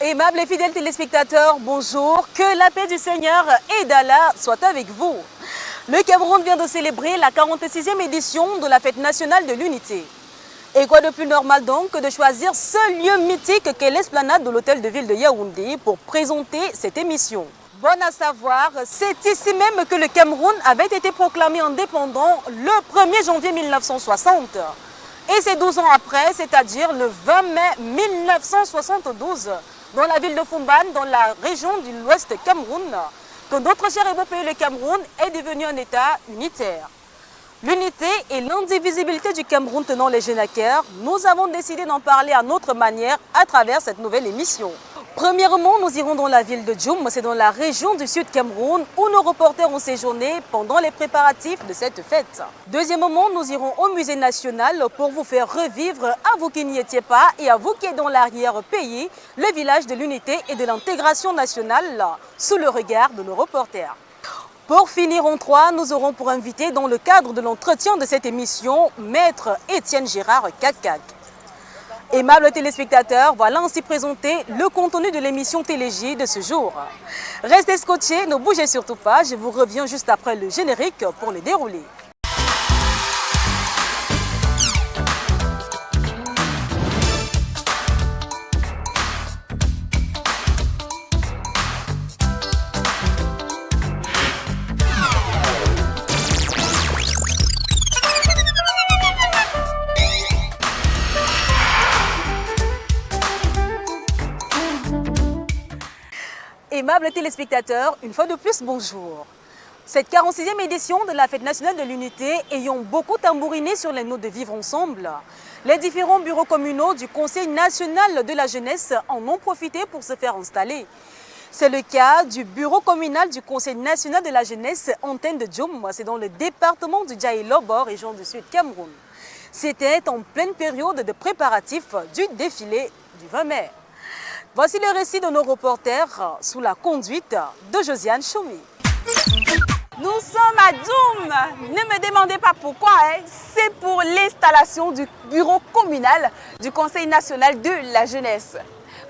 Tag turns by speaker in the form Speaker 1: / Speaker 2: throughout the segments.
Speaker 1: Aimables et fidèles téléspectateurs, bonjour. Que la paix du Seigneur et d'Allah soit avec vous. Le Cameroun vient de célébrer la 46e édition de la Fête nationale de l'Unité. Et quoi de plus normal donc que de choisir ce lieu mythique qu'est l'esplanade de l'hôtel de ville de Yaoundé pour présenter cette émission. Bon à savoir, c'est ici même que le Cameroun avait été proclamé indépendant le 1er janvier 1960. Et c'est 12 ans après, c'est-à-dire le 20 mai 1972, dans la ville de Fumban, dans la région de l'ouest Cameroun, que notre cher et beau pays, le Cameroun, est devenu un État unitaire. L'unité et l'indivisibilité du Cameroun tenant les jeunes à cœur, nous avons décidé d'en parler à notre manière à travers cette nouvelle émission. Premièrement, nous irons dans la ville de Djoum, c'est dans la région du sud Cameroun, où nos reporters ont séjourné pendant les préparatifs de cette fête. Deuxièmement, nous irons au musée national pour vous faire revivre, à vous qui n'y étiez pas et à vous qui êtes dans l'arrière-pays, le village de l'unité et de l'intégration nationale, sous le regard de nos reporters. Pour finir en 3, nous aurons pour invité dans le cadre de l'entretien de cette émission, Maître Étienne Gérard Kakak. Aimables téléspectateurs, voilà ainsi présenté le contenu de l'émission TéléJ de ce jour. Restez scotchés, ne bougez surtout pas, je vous reviens juste après le générique pour le dérouler. Aimables téléspectateurs, une fois de plus, bonjour. Cette 46e édition de la Fête nationale de l'Unité ayant beaucoup tambouriné sur les notes de vivre ensemble, les différents bureaux communaux du Conseil national de la jeunesse en ont profité pour se faire installer. C'est le cas du bureau communal du Conseil national de la jeunesse antenne de Djoum, c'est dans le département du Djaïlobo, région du Sud Cameroun. C'était en pleine période de préparatifs du défilé du 20 mai. Voici le récit de nos reporters sous la conduite de Josiane Choumi.
Speaker 2: Nous sommes à Djoum. Ne me demandez pas pourquoi, c'est pour l'installation du bureau communal du Conseil national de la jeunesse.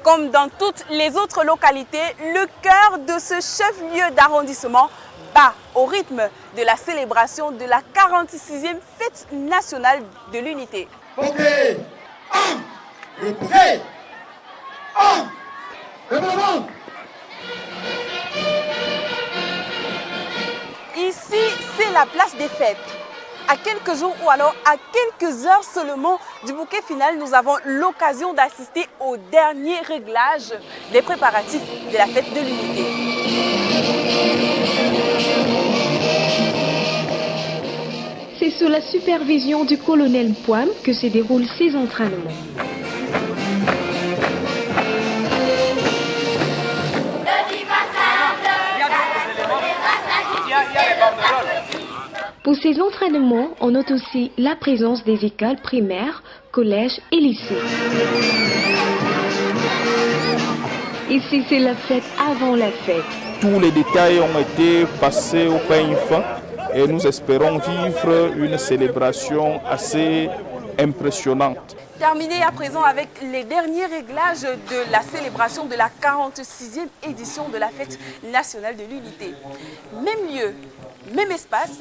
Speaker 2: Comme dans toutes les autres localités, le cœur de ce chef-lieu d'arrondissement bat au rythme de la célébration de la 46e Fête nationale de l'Unité. Ici, c'est la place des fêtes. À quelques jours ou alors à quelques heures seulement du bouquet final, nous avons l'occasion d'assister au dernier réglage des préparatifs de la fête de l'Unité.
Speaker 3: C'est sous la supervision du colonel Poim que se déroulent ces entraînements. Pour ces entraînements, on note aussi la présence des écoles primaires, collèges et lycées. Ici, c'est la fête avant la fête.
Speaker 4: Tous les détails ont été passés au peigne fin et nous espérons vivre une célébration assez impressionnante.
Speaker 2: Terminé à présent avec les derniers réglages de la célébration de la 46e édition de la Fête nationale de l'Unité. Même lieu, même espace,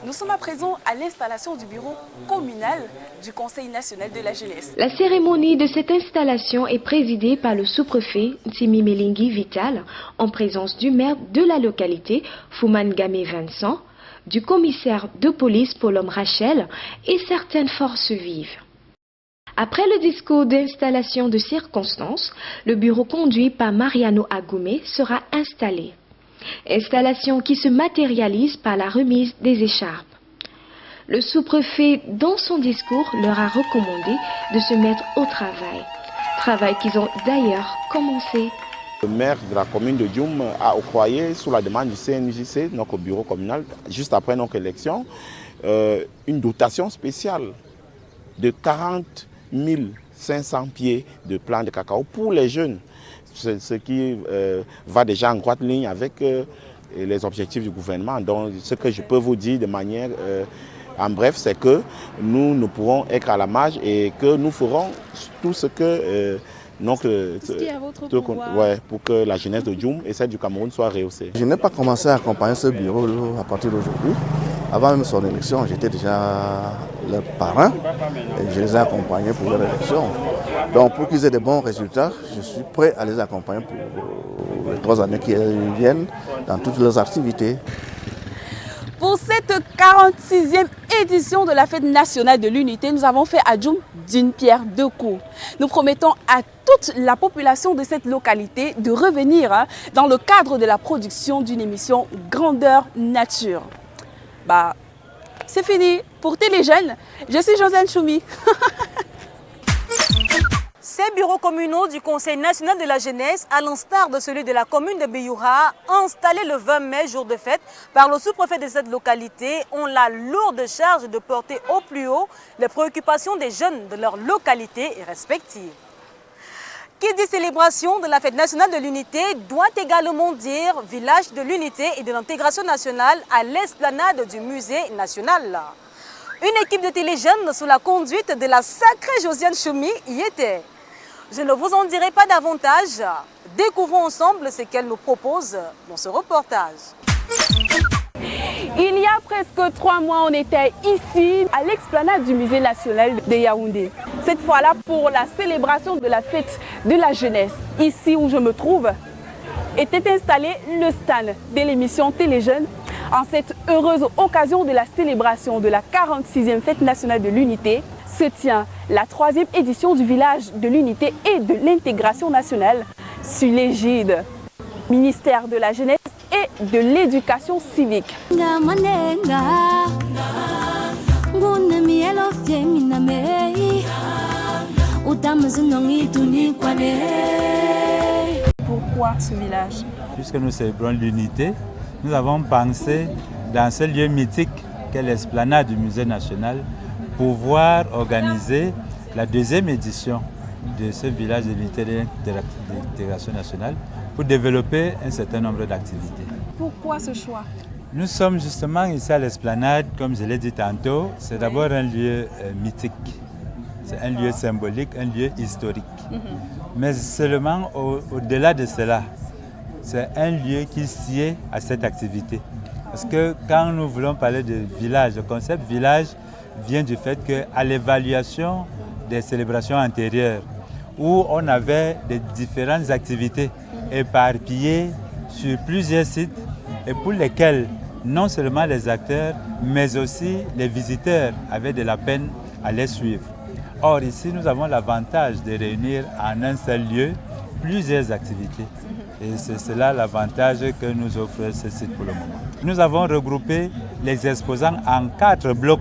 Speaker 2: nous sommes à présent à l'installation du bureau communal du Conseil national de la jeunesse.
Speaker 3: La cérémonie de cette installation est présidée par le sous-préfet Ntimi Melingi Vital, en présence du maire de la localité, Fouman Gamé Vincent, du commissaire de police Paul-Homme Rachel et certaines forces vives. Après le discours d'installation de circonstance, le bureau conduit par Mariano Agoumé sera installé. Installation qui se matérialise par la remise des écharpes. Le sous-préfet, dans son discours, leur a recommandé de se mettre au travail. Travail qu'ils ont d'ailleurs commencé.
Speaker 5: Le maire de la commune de Djoum a octroyé, sous la demande du CNJC, notre bureau communal, juste après notre élection, une dotation spéciale de 40 500 pieds de plants de cacao pour les jeunes, ce qui va déjà en droite ligne avec les objectifs du gouvernement. Donc, ce que je peux vous dire de manière en bref, c'est que nous pourrons être à la marge et que nous ferons tout ce que Donc, pour que la jeunesse de Djoum et celle du Cameroun soient rehaussées.
Speaker 6: Je n'ai pas commencé à accompagner ce bureau à partir d'aujourd'hui. Avant même son élection, j'étais déjà leur parrain et je les ai accompagnés pour leur élection. Donc pour qu'ils aient de bons résultats, je suis prêt à les accompagner pour les 3 années qui viennent dans toutes leurs activités.
Speaker 2: Pour cette 46e édition de la Fête nationale de l'unité, nous avons fait à Djoum d'une pierre deux coups. Nous promettons à toute la population de cette localité de revenir dans le cadre de la production d'une émission Grandeur Nature. C'est fini pour Téléjeunes. Je suis Josiane Choumi.
Speaker 1: Ces bureaux communaux du Conseil national de la jeunesse, à l'instar de celui de la commune de Bioura, installés le 20 mai, jour de fête, par le sous-préfet de cette localité, ont la lourde charge de porter au plus haut les préoccupations des jeunes de leur localité respective. Qui dit célébration de la Fête nationale de l'unité doit également dire village de l'unité et de l'intégration nationale à l'esplanade du musée national. Une équipe de Téléjeunes sous la conduite de la sacrée Josiane Choumi y était. Je ne vous en dirai pas davantage. Découvrons ensemble ce qu'elle nous propose dans ce reportage.
Speaker 2: Il y a presque 3 mois, on était ici à l'explanade du musée national de Yaoundé. Cette fois-là pour la célébration de la fête de la jeunesse. Ici où je me trouve était installé le stand de l'émission Téléjeunes. En cette heureuse occasion de la célébration de la 46e fête nationale de l'unité, se tient la 3e édition du village de l'unité et de l'intégration nationale sous l'égide ministère de la jeunesse et de l'éducation civique. Pourquoi ce village?
Speaker 7: Puisque nous célébrons l'unité, nous avons pensé dans ce lieu mythique qu'est l'esplanade du musée national pouvoir organiser la 2e édition de ce village de l'unité de l'intégration nationale pour développer un certain nombre d'activités.
Speaker 2: Pourquoi ce choix?
Speaker 7: Nous sommes justement ici à l'esplanade, comme je l'ai dit tantôt, c'est d'abord un lieu mythique, c'est un lieu symbolique, un lieu historique. Mais seulement au-delà de cela, c'est un lieu qui sied à cette activité. Parce que quand nous voulons parler de village, le concept village vient du fait qu'à l'évaluation des célébrations antérieures, où on avait des différentes activités éparpillées sur plusieurs sites et pour lesquels non seulement les acteurs, mais aussi les visiteurs avaient de la peine à les suivre. Or, ici, nous avons l'avantage de réunir en un seul lieu plusieurs activités. Et c'est cela l'avantage que nous offre ce site pour le moment. Nous avons regroupé les exposants en 4 blocs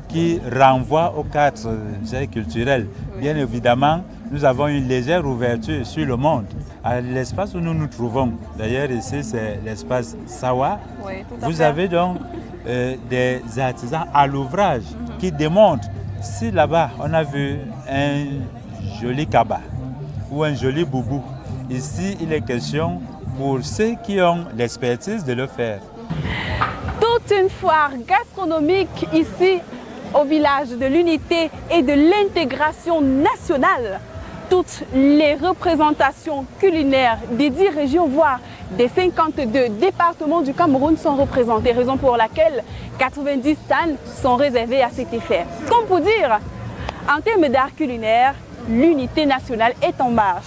Speaker 7: qui renvoient aux 4 jeux culturels. Bien évidemment, nous avons une légère ouverture sur le monde. À l'espace où nous nous trouvons, d'ailleurs ici c'est l'espace Sawa, vous avez donc des artisans à l'ouvrage qui démontrent. Si là-bas on a vu un joli kaba ou un joli boubou, ici il est question pour ceux qui ont l'expertise de le faire.
Speaker 2: Toute une foire gastronomique ici au village de l'unité et de l'intégration nationale. Toutes les représentations culinaires des 10 régions, voire des 52 départements du Cameroun sont représentées, raison pour laquelle 90 stands sont réservés à cet effet. Comme pour dire, en termes d'art culinaire, l'unité nationale est en marche.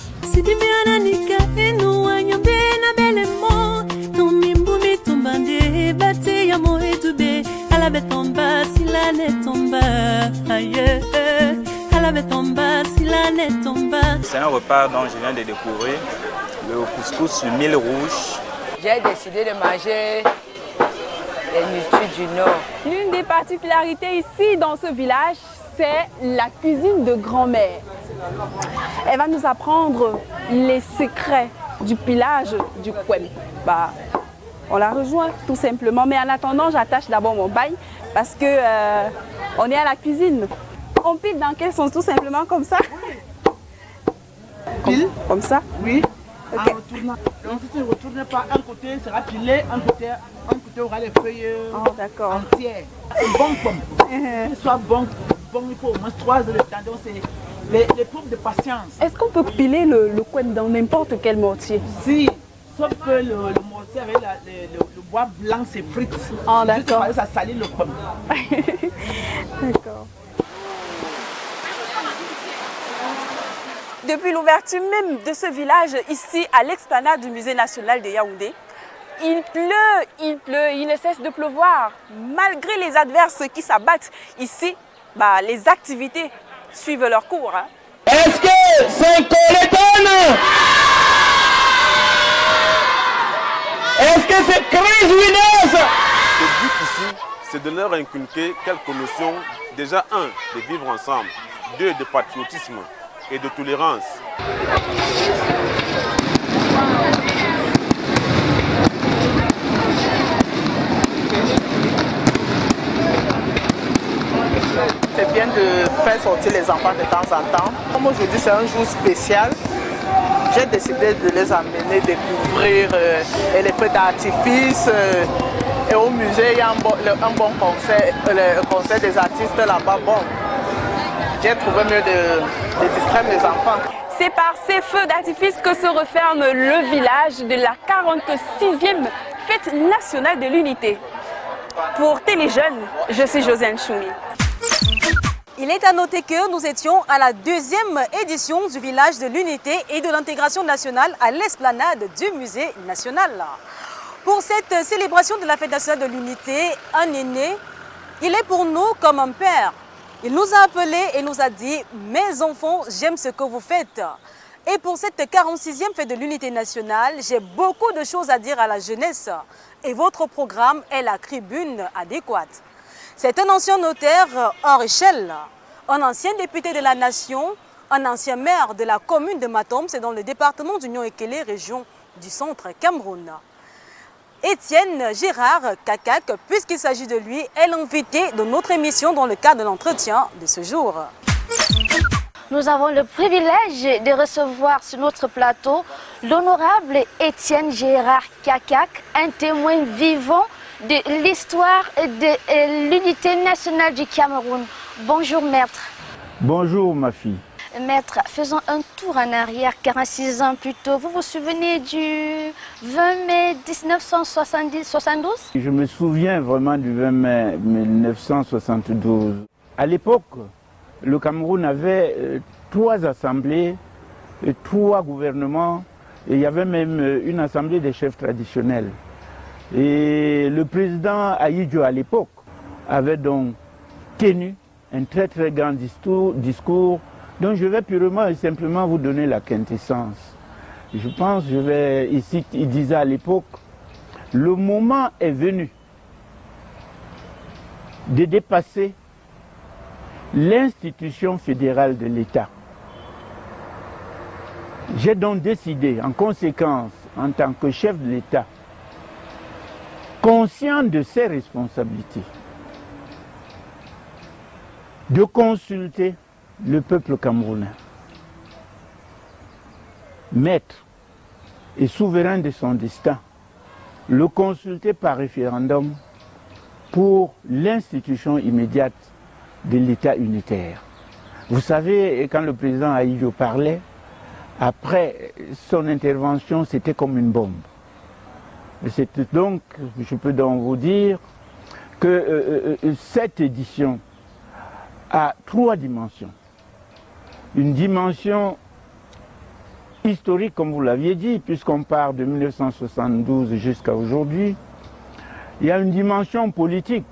Speaker 7: C'est un repas dont je viens de découvrir, le couscous sur mil rouge.
Speaker 8: J'ai décidé de manger les nourritures du Nord.
Speaker 2: L'une des particularités ici dans ce village, c'est la cuisine de grand-mère. Elle va nous apprendre les secrets du pilage du Kwem. On la rejoint tout simplement, mais en attendant, j'attache d'abord mon bail parce que on est à la cuisine. On pile dans quel sens? Tout simplement comme ça?
Speaker 9: Pile?
Speaker 2: Comme ça?
Speaker 9: Oui.
Speaker 2: Okay.
Speaker 9: En retournant. Donc si tu ne retournes pas, un côté sera pilé, un côté aura les feuilles entières. Bon pomme. Qu'il soit bon, il faut au moins 3 heures de temps. Donc c'est les preuves de patience.
Speaker 2: Est-ce qu'on peut piler le coin dans n'importe quel mortier?
Speaker 9: Si, sauf que le mortier avec le bois blanc s'effrite.
Speaker 2: Ah, d'accord.
Speaker 9: Ça salit le pomme.
Speaker 2: D'accord. Depuis l'ouverture même de ce village, ici à l'explanade du musée national de Yaoundé, il pleut, il ne cesse de pleuvoir. Malgré les adverses qui s'abattent ici, les activités suivent leur cours. Hein.
Speaker 9: Est-ce que c'est Coletone? Est-ce que c'est Chris Winners?
Speaker 10: Le but ici, c'est de leur inculquer quelques notions. Déjà, de vivre ensemble. 2, de patriotisme et de tolérance.
Speaker 9: C'est bien de faire sortir les enfants de temps en temps. Comme aujourd'hui c'est un jour spécial, j'ai décidé de les amener découvrir les feux d'artifice. Et au musée, il y a un bon concert, le concert des artistes là-bas. Bon, j'ai trouvé mieux de distraire mes enfants.
Speaker 2: C'est par ces feux d'artifice que se referme le village de la 46e fête nationale de l'unité. Pour Téléjeunes, je suis Josiane Choumi.
Speaker 1: Il est à noter que nous étions à la 2e édition du village de l'unité et de l'intégration nationale à l'esplanade du musée national. Pour cette célébration de la fête nationale de l'unité, un aîné, il est pour nous comme un père. Il nous a appelés et nous a dit « Mes enfants, j'aime ce que vous faites ». Et pour cette 46e fête de l'unité nationale, j'ai beaucoup de choses à dire à la jeunesse. Et votre programme est la tribune adéquate. C'est un ancien notaire hors échelle, un ancien député de la nation, un ancien maire de la commune de Matom, c'est dans le département d'Union Ekele, région du centre Cameroun. Étienne Gérard Kakak, puisqu'il s'agit de lui, est l'invité de notre émission dans le cadre de l'entretien de ce jour.
Speaker 11: Nous avons le privilège de recevoir sur notre plateau l'honorable Étienne Gérard Kakak, un témoin vivant de l'histoire de l'unité nationale du Cameroun. Bonjour maître.
Speaker 12: Bonjour ma fille.
Speaker 11: Maître, faisons un tour en arrière, 46 ans plus tôt. Vous vous souvenez du 20 mai 1972?
Speaker 12: Je me souviens vraiment du 20 mai 1972. À l'époque, le Cameroun avait 3 assemblées, et 3 gouvernements, et il y avait même une assemblée des chefs traditionnels. Et le président Ahidjo à l'époque avait donc tenu un très très grand discours dont je vais purement et simplement vous donner la quintessence. Je pense, ici, il disait à l'époque, le moment est venu de dépasser l'institution fédérale de l'État. J'ai donc décidé, en conséquence, en tant que chef de l'État, conscient de ses responsabilités, de consulter le peuple camerounais, maître et souverain de son destin, le consulter par référendum pour l'institution immédiate de l'État unitaire. Vous savez, quand le président Ahidjo parlait, après son intervention, c'était comme une bombe. Donc, je peux donc vous dire que cette édition a 3 dimensions. Une dimension historique, comme vous l'aviez dit, puisqu'on part de 1972 jusqu'à aujourd'hui. Il y a une dimension politique,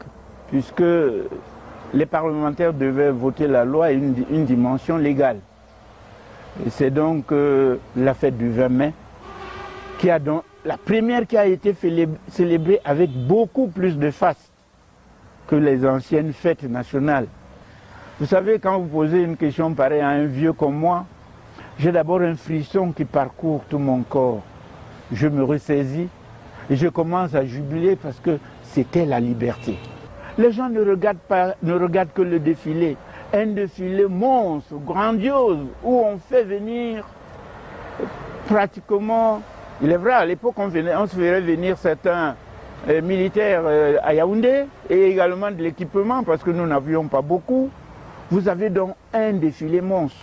Speaker 12: puisque les parlementaires devaient voter la loi, et une dimension légale. C'est donc la fête du 20 mai, qui a donc, la première qui a été célébrée avec beaucoup plus de faste que les anciennes fêtes nationales. Vous savez, quand vous posez une question pareille à un vieux comme moi, j'ai d'abord un frisson qui parcourt tout mon corps. Je me ressaisis et je commence à jubiler parce que c'était la liberté. Les gens ne regardent que le défilé. Un défilé monstre, grandiose, où on fait venir pratiquement... Il est vrai, à l'époque, on se ferait venir certains militaires à Yaoundé et également de l'équipement parce que nous n'avions pas beaucoup. Vous avez donc un défilé monstre.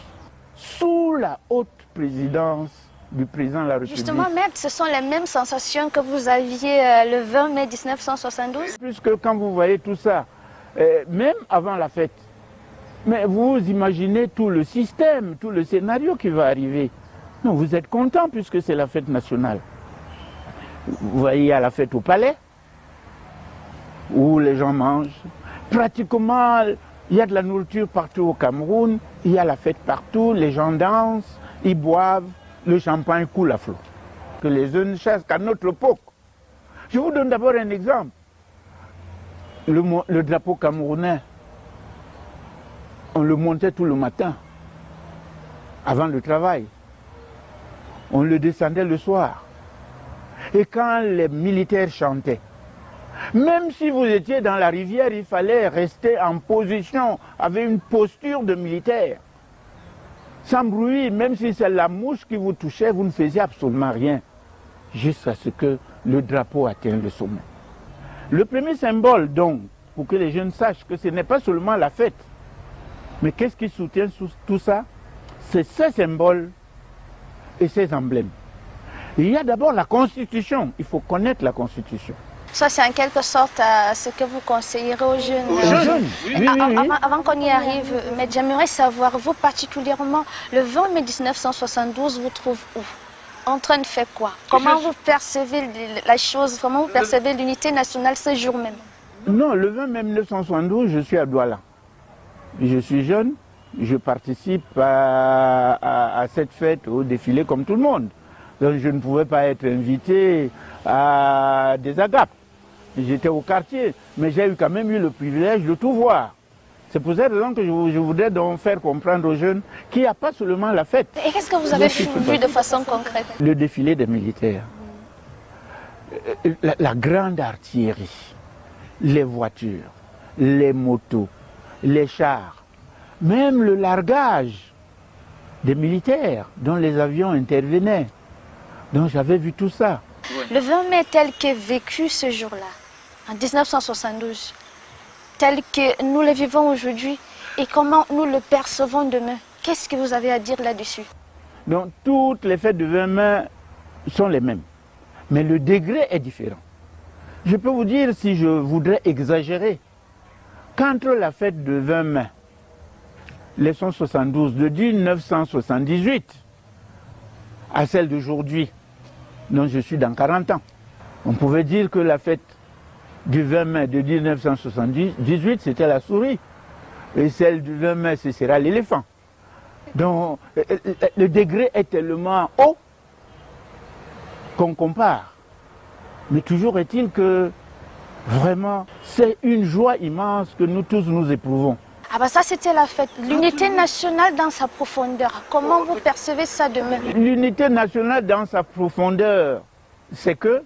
Speaker 12: sous la haute présidence du président de la République.
Speaker 11: Justement, maître, ce sont les mêmes sensations que vous aviez le 20 mai 1972?
Speaker 12: Puisque quand vous voyez tout ça, même avant la fête, mais vous imaginez tout le système, tout le scénario qui va arriver. Non, vous êtes content puisque c'est la fête nationale. Vous voyez, il y a la fête au palais, où les gens mangent. Pratiquement, il y a de la nourriture partout au Cameroun, il y a la fête partout, les gens dansent, ils boivent, le champagne coule à flot. Que les jeunes chassent qu'à notre époque. Je vous donne d'abord un exemple. Le drapeau camerounais, on le montait tout le matin, avant le travail. On le descendait le soir. Et quand les militaires chantaient, même si vous étiez dans la rivière, il fallait rester en position, avec une posture de militaire. Sans bruit, même si c'est la mouche qui vous touchait, vous ne faisiez absolument rien, jusqu'à ce que le drapeau atteigne le sommet. Le premier symbole, donc, pour que les jeunes sachent que ce n'est pas seulement la fête, mais qu'est-ce qui soutient tout ça? C'est ces symboles et ces emblèmes. Il y a d'abord la Constitution, il faut connaître la Constitution.
Speaker 11: Ça, c'est en quelque sorte ce que vous conseillerez aux jeunes.
Speaker 12: Aux jeunes, oui.
Speaker 11: Avant qu'on y arrive, mais j'aimerais savoir, vous particulièrement, le 20 mai 1972, vous trouvez où? En train de faire quoi? Comment vous percevez la chose? Comment vous percevez l'unité nationale ce jour même?
Speaker 12: Non, le 20 mai 1972, je suis à Douala. Je suis jeune, je participe à cette fête, au défilé comme tout le monde. Donc je ne pouvais pas être invité à des agapes. J'étais au quartier, mais j'ai quand même eu le privilège de tout voir. C'est pour cette raison que je voudrais donc faire comprendre aux jeunes qu'il n'y a pas seulement la fête.
Speaker 11: Et qu'est-ce que vous avez vu de façon concrète?
Speaker 12: Le défilé des militaires, la grande artillerie, les voitures, les motos, les chars, même le largage des militaires dont les avions intervenaient. Donc j'avais vu tout ça.
Speaker 11: Le 20 mai tel qu'est vécu ce jour-là, en 1972, tel que nous le vivons aujourd'hui et comment nous le percevons demain, qu'est-ce que vous avez à dire là-dessus?
Speaker 12: Donc toutes les fêtes de 20 mai sont les mêmes, mais le degré est différent. Je peux vous dire, si je voudrais exagérer, qu'entre la fête de 20 mai, les 172 de 1978, à celle d'aujourd'hui, dont je suis dans 40 ans, on pouvait dire que la fête du 20 mai de 1978, c'était la souris. Et celle du 20 mai, ce sera l'éléphant. Donc, le degré est tellement haut qu'on compare. Mais toujours est-il que, vraiment, c'est une joie immense que nous tous nous éprouvons.
Speaker 11: Ah bah ça c'était la fête, l'unité nationale dans sa profondeur. Comment vous percevez ça demain?
Speaker 12: L'unité nationale dans sa profondeur, c'est que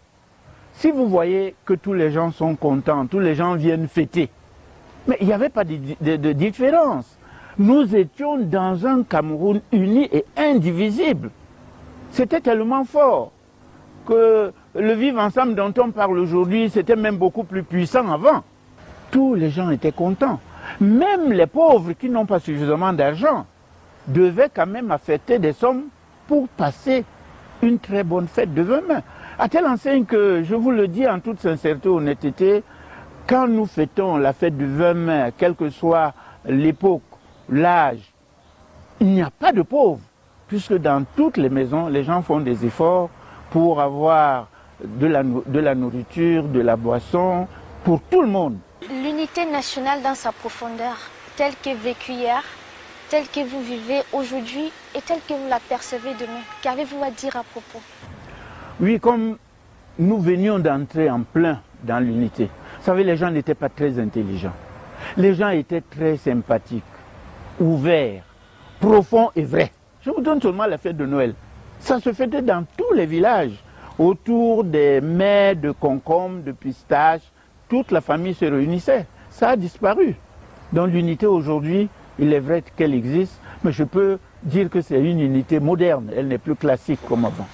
Speaker 12: si vous voyez que tous les gens sont contents, tous les gens viennent fêter, mais il n'y avait pas de différence. Nous étions dans un Cameroun uni et indivisible. C'était tellement fort que le vivre ensemble dont on parle aujourd'hui, c'était même beaucoup plus puissant avant. Tous les gens étaient contents. Même les pauvres qui n'ont pas suffisamment d'argent devaient quand même affecter des sommes pour passer une très bonne fête de 20 mai. À telle enseigne que, je vous le dis en toute sincérité et honnêteté, quand nous fêtons la fête du 20 mai, quelle que soit l'époque, l'âge, il n'y a pas de pauvres, puisque dans toutes les maisons, les gens font des efforts pour avoir de la nourriture, de la boisson, pour tout le monde.
Speaker 11: L'unité nationale dans sa profondeur, telle qu'est vécue hier, telle que vous vivez aujourd'hui et telle que vous la percevez demain. Qu'avez-vous à dire à propos?
Speaker 12: Oui, comme nous venions d'entrer en plein dans l'unité, vous savez, les gens n'étaient pas très intelligents. Les gens étaient très sympathiques, ouverts, profonds et vrais. Je vous donne seulement la fête de Noël. Ça se fêtait dans tous les villages, autour des mets de concombres, de pistaches. Toute la famille se réunissait. Ça a disparu. Dans l'unité aujourd'hui, il est vrai qu'elle existe, mais je peux dire que c'est une unité moderne, elle n'est plus classique comme avant.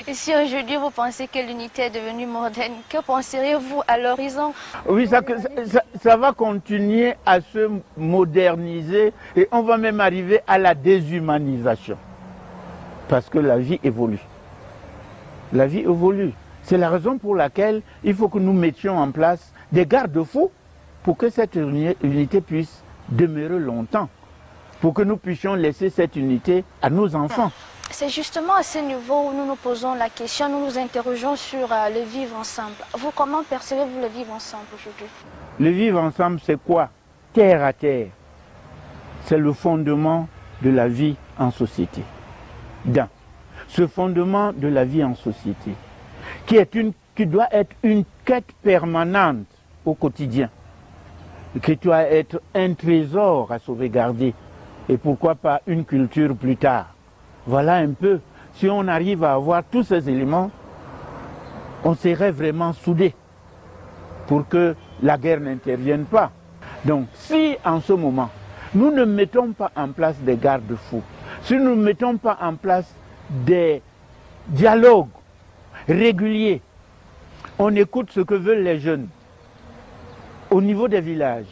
Speaker 11: Et si aujourd'hui vous pensez que l'unité est devenue moderne, que penseriez-vous à l'horizon?
Speaker 12: Oui, ça va continuer à se moderniser et on va même arriver à la déshumanisation. Parce que la vie évolue. La vie évolue. C'est la raison pour laquelle il faut que nous mettions en place des garde-fous pour que cette unité puisse demeurer longtemps, pour que nous puissions laisser cette unité à nos enfants.
Speaker 11: C'est justement à ce niveau où nous nous posons la question, nous nous interrogeons sur le vivre ensemble. Vous, comment percevez-vous le vivre ensemble aujourd'hui?
Speaker 12: Le vivre ensemble, c'est quoi? Terre à terre. C'est le fondement de la vie en société. Ce fondement de la vie en société, qui doit être une quête permanente au quotidien, qui doit être un trésor à sauvegarder, et pourquoi pas une culture plus tard. Voilà un peu, si on arrive à avoir tous ces éléments, on serait vraiment soudés pour que la guerre n'intervienne pas. Donc si en ce moment, nous ne mettons pas en place des garde-fous, si nous ne mettons pas en place des dialogues réguliers, on écoute ce que veulent les jeunes au niveau des villages,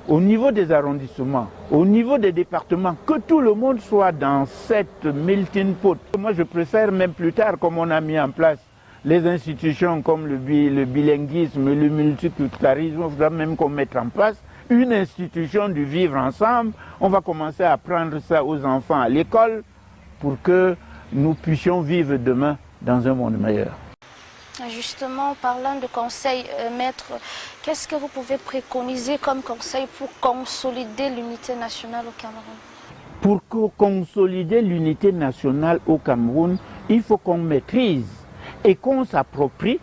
Speaker 12: au niveau des arrondissements, au niveau des départements, que tout le monde soit dans cette melting pot. Moi je préfère même plus tard, comme on a mis en place les institutions comme le bilinguisme, le multiculturalisme, il faudra même qu'on mette en place une institution du vivre ensemble. On va commencer à apprendre ça aux enfants à l'école pour que nous puissions vivre demain dans un monde meilleur.
Speaker 11: Justement, parlant de conseils, maître, qu'est-ce que vous pouvez préconiser comme conseil pour consolider l'unité nationale au Cameroun?
Speaker 12: Pour consolider l'unité nationale au Cameroun, il faut qu'on maîtrise et qu'on s'approprie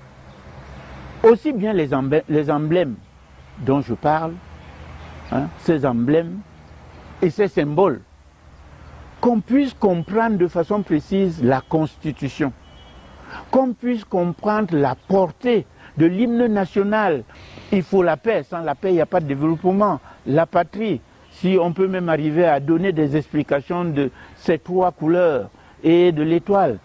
Speaker 12: aussi bien les emblèmes dont je parle, ces emblèmes et ces symboles, qu'on puisse comprendre de façon précise la Constitution, qu'on puisse comprendre la portée de l'hymne national. Il faut la paix, sans la paix il n'y a pas de développement. La patrie, si on peut même arriver à donner des explications de ces trois couleurs et de l'étoile.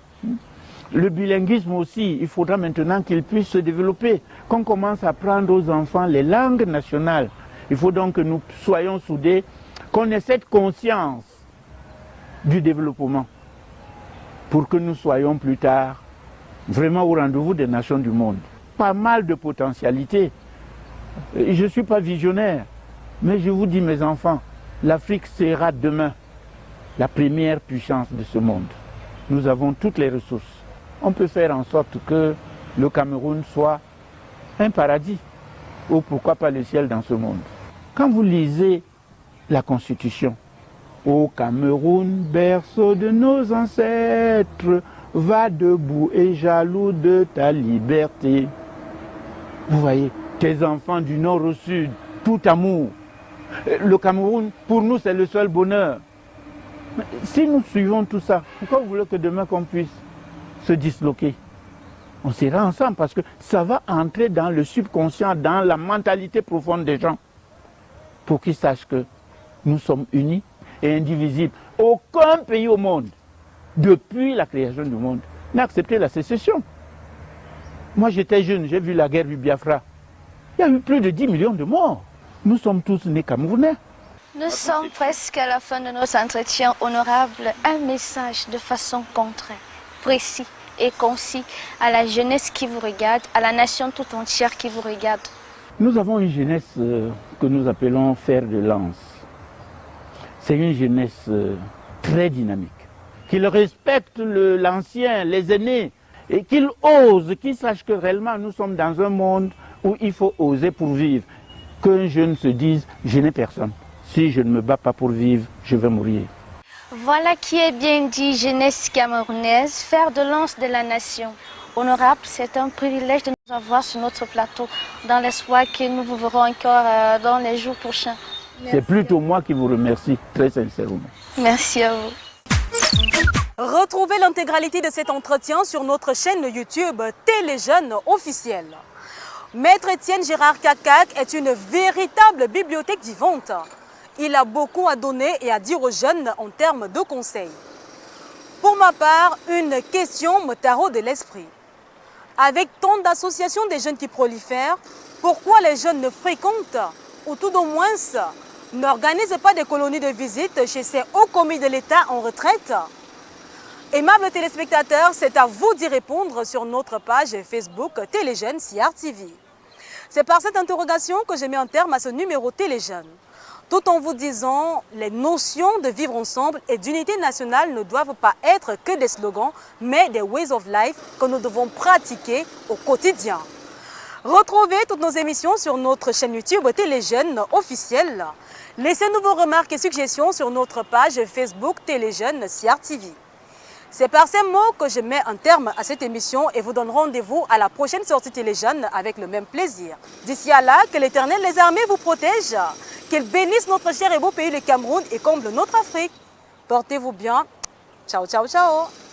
Speaker 12: Le bilinguisme aussi, il faudra maintenant qu'il puisse se développer, qu'on commence à apprendre aux enfants les langues nationales. Il faut donc que nous soyons soudés, qu'on ait cette conscience du développement pour que nous soyons plus tard vraiment au rendez-vous des nations du monde. Pas mal de potentialités. Je ne suis pas visionnaire, mais je vous dis mes enfants, l'Afrique sera demain la première puissance de ce monde. Nous avons toutes les ressources. On peut faire en sorte que le Cameroun soit un paradis, ou pourquoi pas le ciel dans ce monde. Quand vous lisez la Constitution, au Cameroun, berceau de nos ancêtres, va debout et jaloux de ta liberté. Vous voyez, tes enfants du nord au sud, tout amour. Le Cameroun, pour nous, c'est le seul bonheur. Mais si nous suivons tout ça, pourquoi vous voulez que demain qu'on puisse se disloquer? On sera ensemble parce que ça va entrer dans le subconscient, dans la mentalité profonde des gens, pour qu'ils sachent que nous sommes unis et indivisibles. Aucun pays au monde, depuis la création du monde, n'a accepté la sécession. Moi j'étais jeune, j'ai vu la guerre du Biafra. Il y a eu plus de 10 millions de morts. Nous sommes tous nés camerounais.
Speaker 11: Nous sommes presque à la fin de notre entretien honorable. Un message de façon concrète, précis et concis à la jeunesse qui vous regarde, à la nation tout entière qui vous regarde.
Speaker 12: Nous avons une jeunesse que nous appelons fer de lance. C'est une jeunesse très dynamique, qu'il respecte l'ancien, les aînés, et qu'il ose, qu'il sache que réellement nous sommes dans un monde où il faut oser pour vivre. Qu'un jeune se dise, je n'ai personne. Si je ne me bats pas pour vivre, je vais mourir.
Speaker 11: Voilà qui est bien dit, jeunesse camerounaise, fer de lance de la nation. Honorable, c'est un privilège de nous avoir sur notre plateau, dans l'espoir que nous vous verrons encore dans les jours prochains.
Speaker 12: C'est plutôt moi qui vous remercie, très sincèrement.
Speaker 11: Merci à vous.
Speaker 1: Retrouvez l'intégralité de cet entretien sur notre chaîne YouTube Téléjeunes officielle. Maître Étienne Gérard Kakac est une véritable bibliothèque vivante. il a beaucoup à donner et à dire aux jeunes en termes de conseils. Pour ma part, une question me taraude de l'esprit. Avec tant d'associations des jeunes qui prolifèrent, pourquoi les jeunes ne fréquentent ou tout au moins n'organisent pas des colonies de visite chez ces hauts commis de l'État en retraite? Aimables téléspectateurs, c'est à vous d'y répondre sur notre page Facebook Téléjeunes CR TV. C'est par cette interrogation que je mets un terme à ce numéro Téléjeunes. Tout en vous disant, les notions de vivre ensemble et d'unité nationale ne doivent pas être que des slogans, mais des ways of life que nous devons pratiquer au quotidien. Retrouvez toutes nos émissions sur notre chaîne YouTube Téléjeunes officielle. Laissez-nous vos remarques et suggestions sur notre page Facebook Téléjeunes CR TV. C'est par ces mots que je mets un terme à cette émission et vous donne rendez-vous à la prochaine sortie Téléjeunes avec le même plaisir. D'ici à là, que l'Éternel les armées vous protège, qu'il bénisse notre cher et beau pays le Cameroun et comble notre Afrique. Portez-vous bien. Ciao, ciao, ciao.